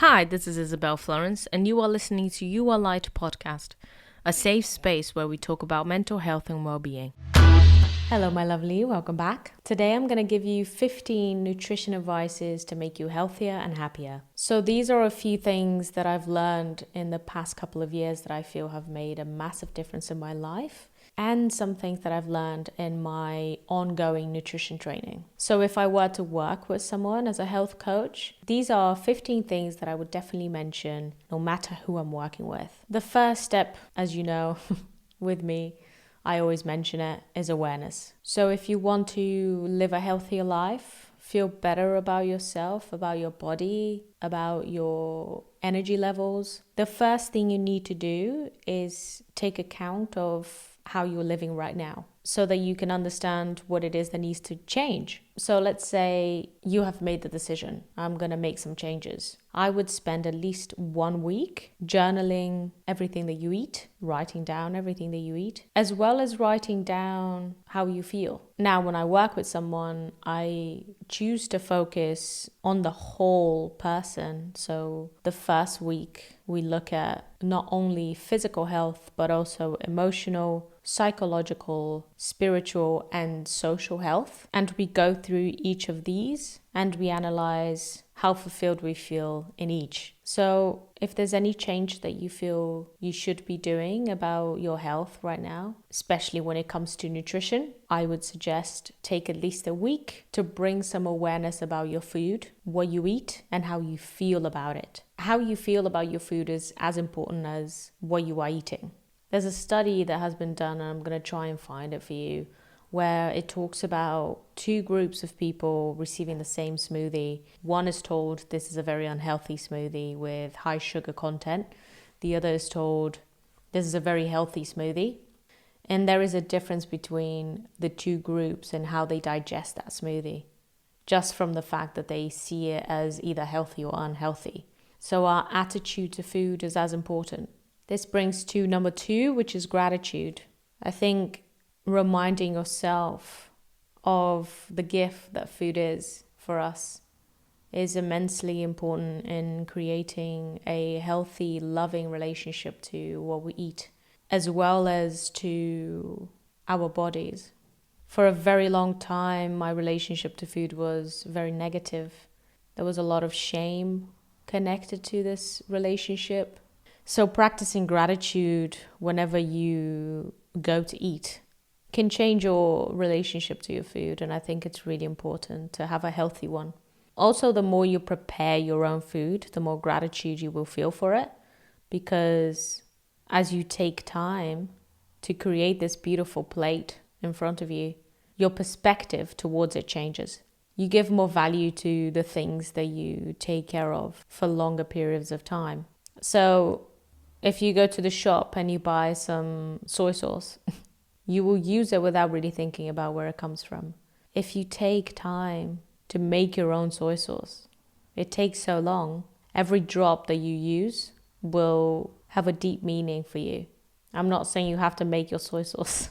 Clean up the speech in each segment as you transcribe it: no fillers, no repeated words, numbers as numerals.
Hi, this is Isabel Florence, and you are listening to You Are Light podcast, a safe space where we talk about mental health and well-being. Hello, my lovely. Welcome back. Today, I'm going to give you 15 nutrition advices to make you healthier and happier. So these are a few things that I've learned in the past couple of years that I feel have made a massive difference in my life, and some things that I've learned in my ongoing nutrition training. So if I were to work with someone as a health coach, these are 15 things that I would definitely mention no matter who I'm working with. The first step, as you know, with me, I always mention it, is awareness. So if you want to live a healthier life, feel better about yourself, about your body, about your energy levels, the first thing you need to do is take account of how you're living right now so that you can understand what it is that needs to change. So let's say you have made the decision, I'm going to make some changes. I would spend at least 1 week journaling everything that you eat, writing down everything that you eat, as well as writing down how you feel. Now, when I work with someone, I choose to focus on the whole person. So the first week, we look at not only physical health, but also emotional, psychological, spiritual, and social health. And we go through each of these and we analyze how fulfilled we feel in each. So if there's any change that you feel you should be doing about your health right now, especially when it comes to nutrition, I would suggest take at least a week to bring some awareness about your food, what you eat, and how you feel about it. How you feel about your food is as important as what you are eating. There's a study that has been done, and I'm going to try and find it for you, where it talks about two groups of people receiving the same smoothie. One is told this is a very unhealthy smoothie with high sugar content. The other is told this is a very healthy smoothie. And there is a difference between the two groups and how they digest that smoothie, just from the fact that they see it as either healthy or unhealthy. So our attitude to food is as important. This brings to number 2, which is gratitude. I think reminding yourself of the gift that food is for us is immensely important in creating a healthy, loving relationship to what we eat, as well as to our bodies. For a very long time, my relationship to food was very negative. There was a lot of shame connected to this relationship. So practicing gratitude whenever you go to eat can change your relationship to your food, and I think it's really important to have a healthy one. Also, the more you prepare your own food, the more gratitude you will feel for it, because as you take time to create this beautiful plate in front of you, your perspective towards it changes. You give more value to the things that you take care of for longer periods of time. So if you go to the shop and you buy some soy sauce, you will use it without really thinking about where it comes from. If you take time to make your own soy sauce, it takes so long. Every drop that you use will have a deep meaning for you. I'm not saying you have to make your soy sauce.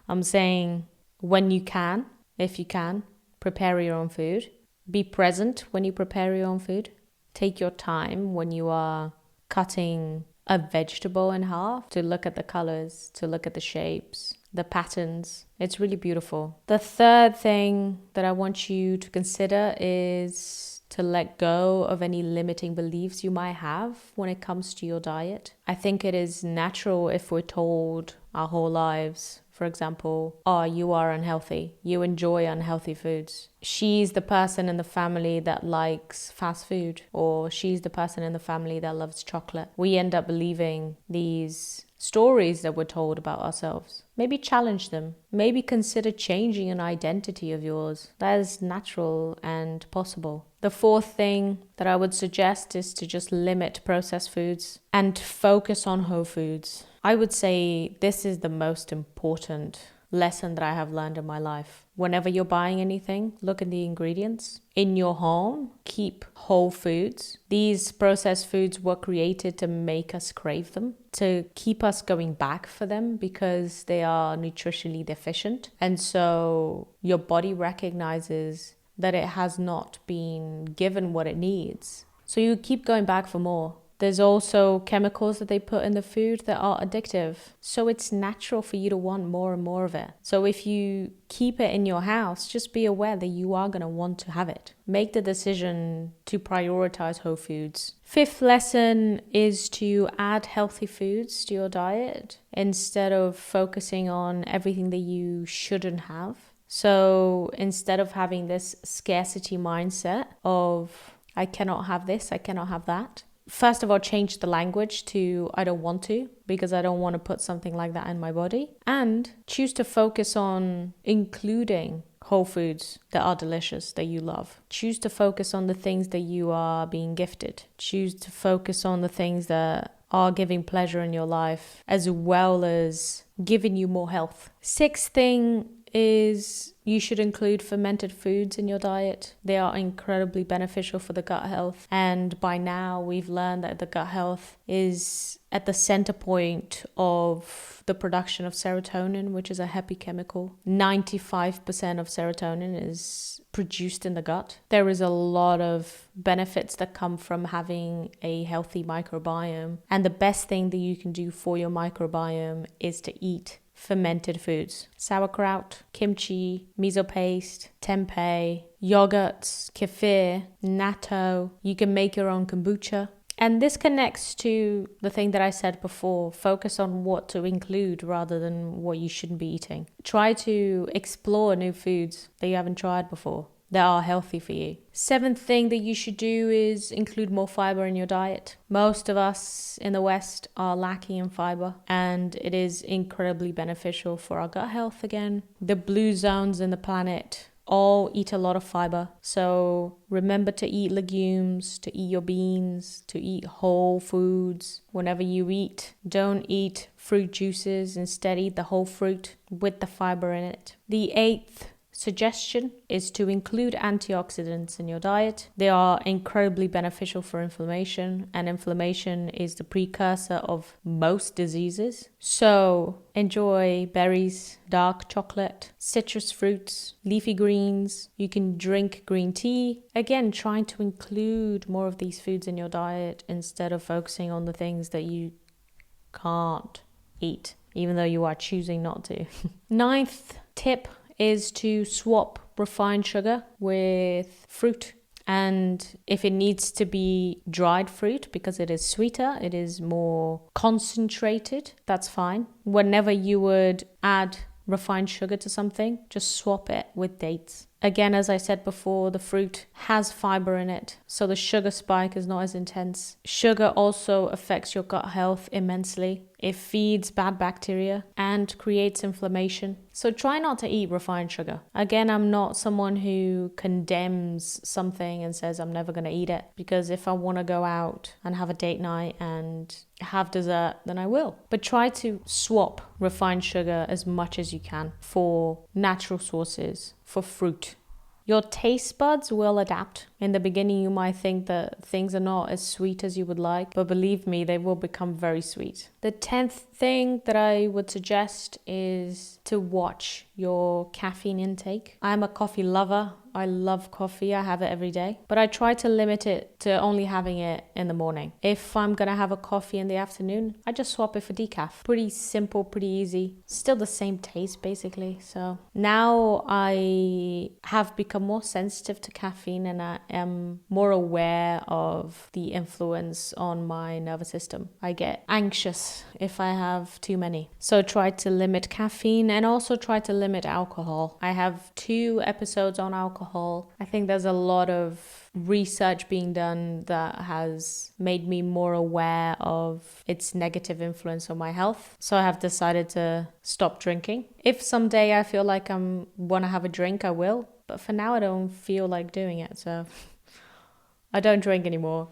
I'm saying when you can, if you can, prepare your own food. Be present when you prepare your own food. Take your time when you are cutting a vegetable in half to look at the colors, to look at the shapes, the patterns. It's really beautiful. The third thing that I want you to consider is to let go of any limiting beliefs you might have when it comes to your diet. I think it is natural if we're told our whole lives, for example, oh, you are unhealthy. You enjoy unhealthy foods. She's the person in the family that likes fast food, or she's the person in the family that loves chocolate. We end up believing these stories that we're told about ourselves. Maybe challenge them. Maybe consider changing an identity of yours. That is natural and possible. The fourth thing that I would suggest is to just limit processed foods and focus on whole foods. I would say this is the most important lesson that I have learned in my life. Whenever you're buying anything, look at the ingredients. In your home, keep whole foods. These processed foods were created to make us crave them, to keep us going back for them because they are nutritionally deficient. And so your body recognizes that it has not been given what it needs. So you keep going back for more. There's also chemicals that they put in the food that are addictive. So it's natural for you to want more and more of it. So if you keep it in your house, just be aware that you are going to want to have it. Make the decision to prioritize whole foods. Fifth lesson is to add healthy foods to your diet instead of focusing on everything that you shouldn't have. So instead of having this scarcity mindset of, I cannot have this, I cannot have that. First of all, change the language to I don't want to, because I don't want to put something like that in my body. And choose to focus on including whole foods that are delicious, that you love. Choose to focus on the things that you are being gifted. Choose to focus on the things that are giving pleasure in your life, as well as giving you more health. Sixth thing is you should include fermented foods in your diet. They are incredibly beneficial for the gut health. And by now we've learned that the gut health is at the center point of the production of serotonin, which is a happy chemical. 95% of serotonin is produced in the gut. There is a lot of benefits that come from having a healthy microbiome. And the best thing that you can do for your microbiome is to eat fermented foods. Sauerkraut, kimchi, miso paste, tempeh, yogurts, kefir, natto. You can make your own kombucha. And this connects to the thing that I said before. Focus on what to include rather than what you shouldn't be eating. Try to explore new foods that you haven't tried before that are healthy for you. Seventh thing that you should do is include more fiber in your diet. Most of us in the West are lacking in fiber, and it is incredibly beneficial for our gut health again. The blue zones in the planet all eat a lot of fiber. So remember to eat legumes, to eat your beans, to eat whole foods. Whenever you eat, don't eat fruit juices. Instead, eat the whole fruit with the fiber in it. The eighth suggestion is to include antioxidants in your diet. They are incredibly beneficial for inflammation, and inflammation is the precursor of most diseases. So enjoy berries, dark chocolate, citrus fruits, leafy greens. You can drink green tea. Again, trying to include more of these foods in your diet instead of focusing on the things that you can't eat, even though you are choosing not to. Ninth tip is to swap refined sugar with fruit. And if it needs to be dried fruit because it is sweeter, it is more concentrated, that's fine. Whenever you would add refined sugar to something, just swap it with dates. Again, as I said before, the fruit has fiber in it, so the sugar spike is not as intense. Sugar also affects your gut health immensely. It feeds bad bacteria and creates inflammation. So try not to eat refined sugar. Again, I'm not someone who condemns something and says I'm never going to eat it, because if I want to go out and have a date night and have dessert, then I will. But try to swap refined sugar as much as you can for natural sources, for fruit. Your taste buds will adapt. In the beginning, you might think that things are not as sweet as you would like, but believe me, they will become very sweet. The 10th thing that I would suggest is to watch your caffeine intake. I'm a coffee lover. I love coffee. I have it every day, but I try to limit it to only having it in the morning. If I'm going to have a coffee in the afternoon, I just swap it for decaf. Pretty simple, pretty easy. Still the same taste basically. So now I have become more sensitive to caffeine, and I am more aware of the influence on my nervous system. I get anxious if I have too many. So try to limit caffeine, and also try to limit alcohol. I have 2 episodes on alcohol. I think there's a lot of research being done that has made me more aware of its negative influence on my health. So I have decided to stop drinking. If someday I feel like I want to have a drink, I will. But for now, I don't feel like doing it. So I don't drink anymore.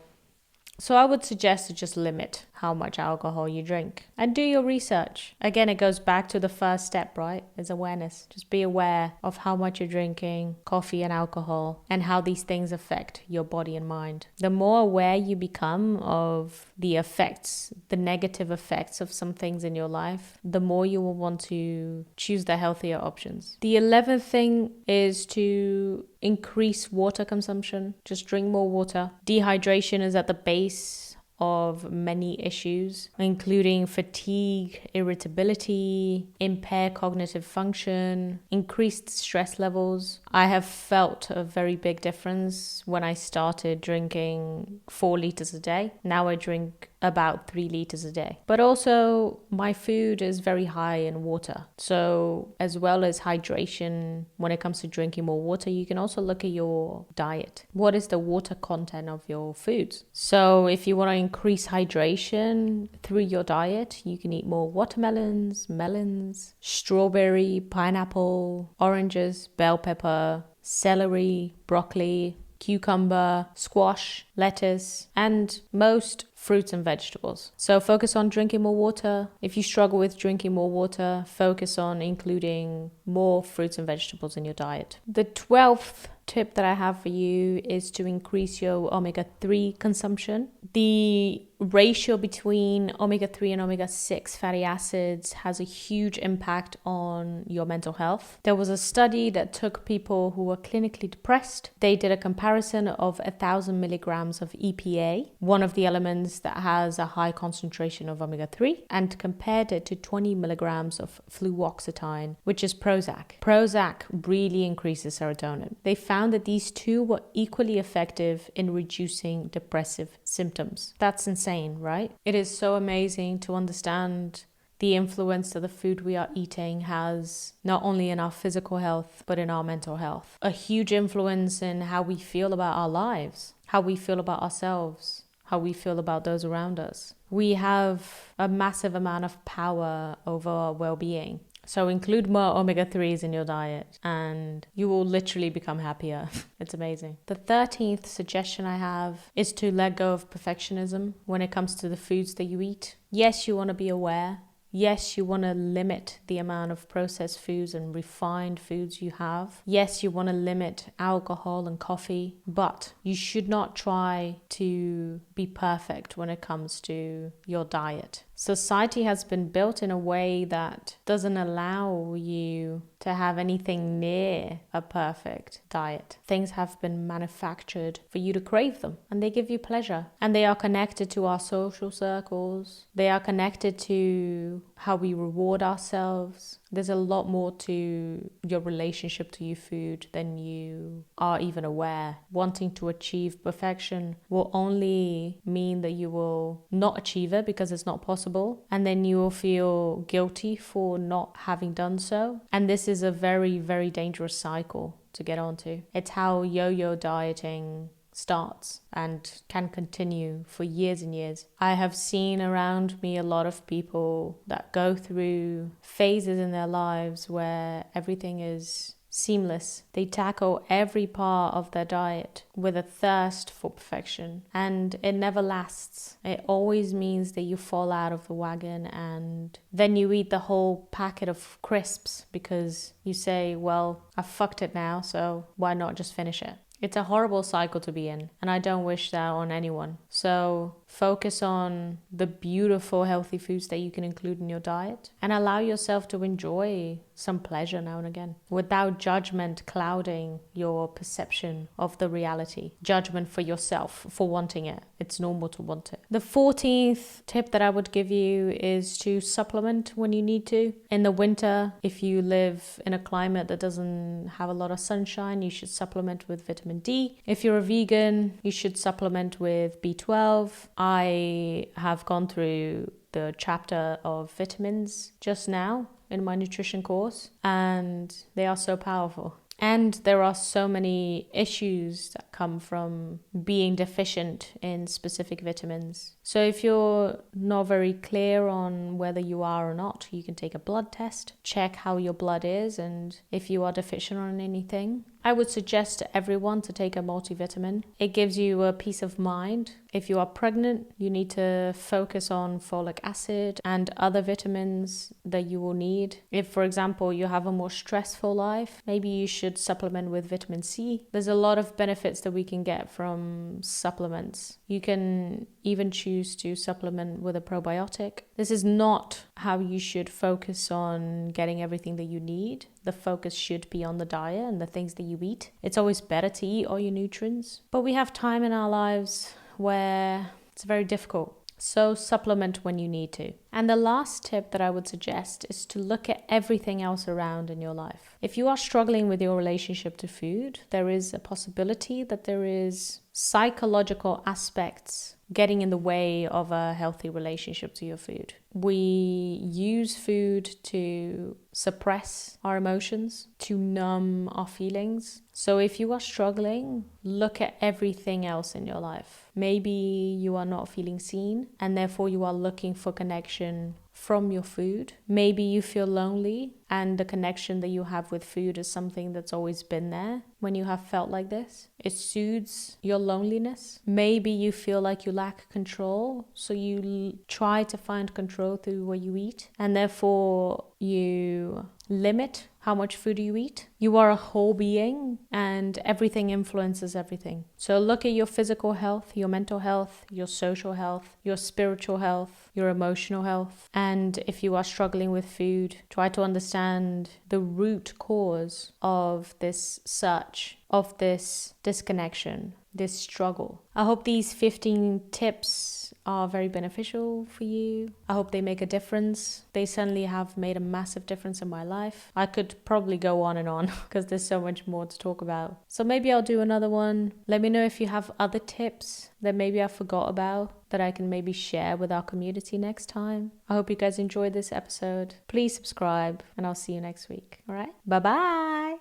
So I would suggest to just limit how much alcohol you drink and do your research. Again, it goes back to the first step, right? Is awareness. Just be aware of how much you're drinking coffee and alcohol and how these things affect your body and mind. The more aware you become of the effects, the negative effects of some things in your life, the more you will want to choose the healthier options. The 11th thing is to increase water consumption. Just drink more water. Dehydration is at the base of many issues, including fatigue, irritability, impaired cognitive function, increased stress levels. I have felt a very big difference when I started drinking 4 liters a day. Now I drink about 3 liters a day. But also my food is very high in water. So as well as hydration, when it comes to drinking more water, you can also look at your diet. What is the water content of your foods? So if you want to increase hydration through your diet, you can eat more watermelons, melons, strawberry, pineapple, oranges, bell pepper, celery, broccoli, cucumber, squash, lettuce, and most fruits and vegetables. So focus on drinking more water. If you struggle with drinking more water, focus on including more fruits and vegetables in your diet. The 12th tip that I have for you is to increase your omega-3 consumption. The ratio between omega-3 and omega-6 fatty acids has a huge impact on your mental health. There was a study that took people who were clinically depressed. They did a comparison of 1,000 milligrams of EPA, one of the elements that has a high concentration of omega-3, and compared it to 20 milligrams of fluoxetine, which is Prozac. Prozac really increases serotonin. They found that these two were equally effective in reducing depressive symptoms. That's insane, right? It is so amazing to understand the influence that the food we are eating has not only in our physical health, but in our mental health. A huge influence in how we feel about our lives, how we feel about ourselves, how we feel about those around us. We have a massive amount of power over our well-being. So include more omega-3s in your diet and you will literally become happier. It's amazing. The 13th suggestion I have is to let go of perfectionism when it comes to the foods that you eat. Yes, you want to be aware. Yes, you want to limit the amount of processed foods and refined foods you have. Yes, you want to limit alcohol and coffee, but you should not try to be perfect when it comes to your diet. Society has been built in a way that doesn't allow you to have anything near a perfect diet. Things have been manufactured for you to crave them, and they give you pleasure. And they are connected to our social circles. They are connected to how we reward ourselves. There's a lot more to your relationship to your food than you are even aware. Wanting to achieve perfection will only mean that you will not achieve it because it's not possible. And then you will feel guilty for not having done so. And this is a very, very dangerous cycle to get onto. It's how yo-yo dieting starts and can continue for years and years. I have seen around me a lot of people that go through phases in their lives where everything is seamless. They tackle every part of their diet with a thirst for perfection, and it never lasts. It always means that you fall out of the wagon and then you eat the whole packet of crisps because you say, well, I fucked it now, so why not just finish it? It's a horrible cycle to be in, and I don't wish that on anyone. So focus on the beautiful, healthy foods that you can include in your diet and allow yourself to enjoy some pleasure now and again without judgment clouding your perception of the reality. Judgment for yourself for wanting it. It's normal to want it. The 14th tip that I would give you is to supplement when you need to. In the winter, if you live in a climate that doesn't have a lot of sunshine, you should supplement with vitamin D. If you're a vegan, you should supplement with B12. I have gone through the chapter of vitamins just now in my nutrition course, and they are so powerful. And there are so many issues that come from being deficient in specific vitamins. So if you're not very clear on whether you are or not, you can take a blood test, check how your blood is, and if you are deficient on anything, I would suggest to everyone to take a multivitamin. It gives you a peace of mind. If you are pregnant, you need to focus on folic acid and other vitamins that you will need. If, for example, you have a more stressful life, maybe you should supplement with vitamin C. There's a lot of benefits that we can get from supplements. You can even choose to supplement with a probiotic. This is not how you should focus on getting everything that you need. The focus should be on the diet and the things that you eat. It's always better to eat all your nutrients. But we have time in our lives where it's very difficult. So supplement when you need to. And the last tip that I would suggest is to look at everything else around in your life. If you are struggling with your relationship to food, there is a possibility that there is psychological aspects getting in the way of a healthy relationship to your food. We use food to suppress our emotions, to numb our feelings. So if you are struggling, look at everything else in your life. Maybe you are not feeling seen and therefore you are looking for connection from your food. Maybe you feel lonely and the connection that you have with food is something that's always been there when you have felt like this. It soothes your loneliness. Maybe you feel like you lack control, so you try to find control through what you eat, and therefore you limit how much food you eat. You are a whole being and everything influences everything. So look at your physical health, your mental health, your social health, your spiritual health, your emotional health. And if you are struggling with food, try to understand the root cause of this search, of this disconnection, this struggle. I hope these 15 tips are very beneficial for you. I hope they make a difference. They certainly have made a massive difference in my life. I could probably go on and on because there's so much more to talk about. So maybe I'll do another one. Let me know if you have other tips that maybe I forgot about that I can maybe share with our community next time. I hope you guys enjoyed this episode. Please subscribe and I'll see you next week. All right? Bye-bye.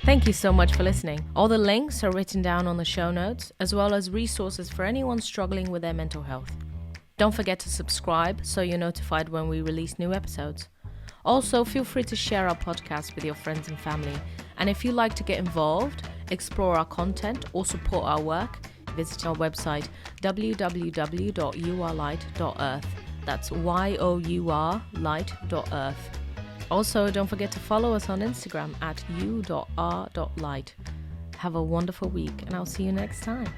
Thank you so much for listening. All the links are written down on the show notes, as well as resources for anyone struggling with their mental health. Don't forget to subscribe so you're notified when we release new episodes. Also, feel free to share our podcast with your friends and family. And if you'd like to get involved, explore our content, or support our work, visit our website www.yourlight.earth. That's yourlight.earth. Also, don't forget to follow us on Instagram at u.r.light. Have a wonderful week, and I'll see you next time.